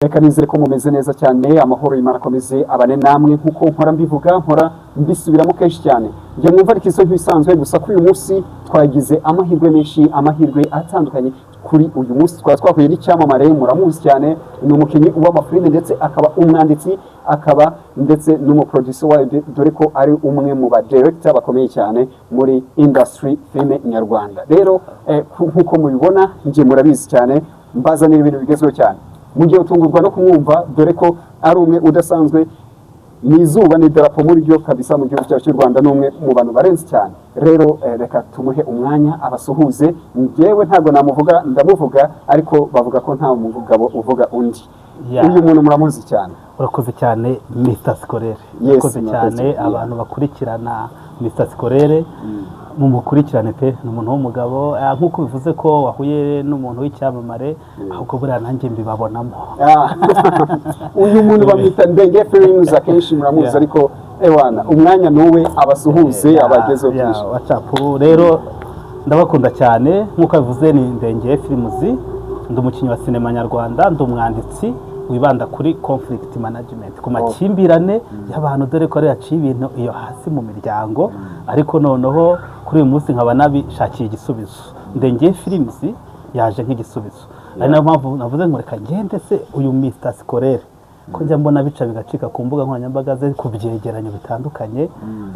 Reka nizere ko mumeze neza cyane, amahoro y'Imana akomeze abane namwe nkuko nkora mbivuga, nkora mbisubiramo kenshi cyane. Njye mwumva ari kiso nk'ibisanzwe, gusa kuri uyu munsi twagize amahirwe menshi, amahirwe atandukanye. Kuri uyu munsi twahuye n'icyamamare, muramuzi cyane, ni umukinnyi w'amafilime ndetse akaba umwanditsi, akaba ndetse n'umuproducer wayo, dore ko ari umwe mu ba director bakomeye cyane muri industry filime nyarwanda. Rero nkuko mubibona, njye murabizi cyane, mbazanira ibintu bigezweho cyane. Mugiye utungurwa no kumwumva, dore ko ari umwe udasanzwe, n'izuba n'idarapo muri byo kabisa mu gihugu cyacu cy'u Rwanda, n'umwe mu bantu barenze cyane. Rero reka tumuhe umwanya abasuhuze. Njyewe ntabwo namuvuga, ndamuvuga, ariko bavuga ko nta mugabo uvuga undi. Uyu muntu muramuzi cyane. Urakoze cyane Mr Skolere. Urakoze cyane abantu bakurikirana Mr Skolere. Mumukurikirane pe, ni umuntu w'umugabo, nk'uko bivuze ko wahuye n'umuntu w'icyamamare, ahubwo buriya nanjye mbibabonamo. Uyu muntu bamwita Ndenge Films, akenshi muramuzi, ariko ewana umwanya nuwe abasuhuze abagezeho byinshi. Wacapu rero ndabakunda cyane, nk'uko bivuze ni Ndenge Films, ndi umukinnyi wa sinema nyarwanda, ndi umwanditsi wibanda kuri conflict management, ku makimbirane y'abantu, dore ko ari yaciye ibintu iyo hasi mu miryango, ariko noneho kuri uyu munsi nkaba nabishakiye igisubizo. Ndenge Films yaje nk'igisubizo, ari nayo mpamvu navuze ngo reka ngende se uyu Mr Skolere ko njya mbona bica bigacika ku mbuga nkoranyambaga ze, ku byegeranyo bitandukanye,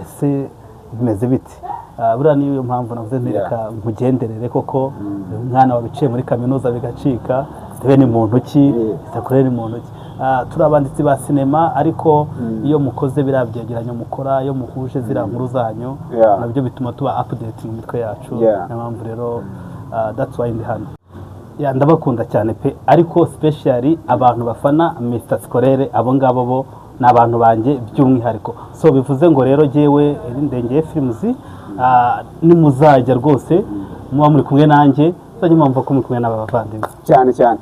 ese bimeze biti? Buriya niyo mpamvu navuze ntireka nkugenderere, koko umwana wabiciye muri kaminuza bigacika, we ni muntu ki, Skolere ni muntu ki? Turi abanditsi ba sinema, ariko iyo mukoze biriya byegeranyo mukora, iyo muhuje ziriya nkuru zanyu, nabyo bituma tuba update mu mitwe yacu. Niyo mpamvu rero that's why ndi hano. Ndabakunda cyane pe, ariko specially abantu bafana Mr Skolere, abo ngabo bo ni abantu banjye by'umwihariko. So bivuze ngo rero jyewe Ndenge Films, nimuzajya rwose muba muri kumwe nanjye, uzajya mwumva ko muri kumwe n'abavandimwe cyane cyane.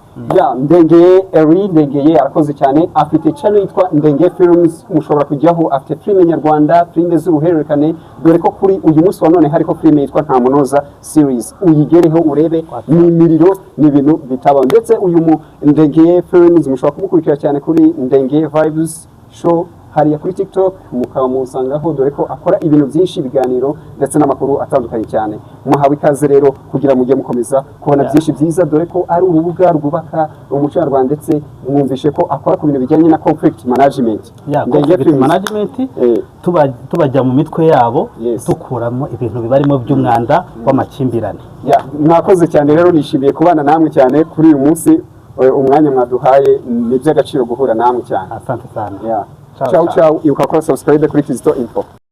Ndengeye arakoze cyane, afite channel yitwa Ndenge Films, mushobora kujyaho. Afite filime nyarwanda, filime z'uruhererekane, dore ko kuri uyu munsi wa none hariko filime yitwa Nta Munoza series, uyigereho urebe, ni imiriro, ni ibintu bitaba. Ndetse uyu Ndenge Films mushobora kumukurikira cyane kuri Ndenge Vibes Show hariya kuri TikTok, mukamusangaho, dore ko akora ibintu byinshi, ibiganiro ndetse n'amakuru atandukanye cyane. Muhawe ikaze rero kugira mujye mukomeza kubona byinshi byiza, dore ko ari urubuga rwubaka umuco nyarwanda, ndetse mwumvishe ko akora ku bintu bijyanye na conflict management. Conflict management, tubajya mu mitwe yabo, tukuramo ibintu bibarimo by'umwanda w'amakimbirane. Mwakoze cyane rero, nishimiye kubana namwe cyane kuri uyu munsi. Umwanya mwaduhaye ni by'agaciro guhura namwe cyane. Asante sana. Ciao ciao, ibuka ko subscribe kuri Kizito Info.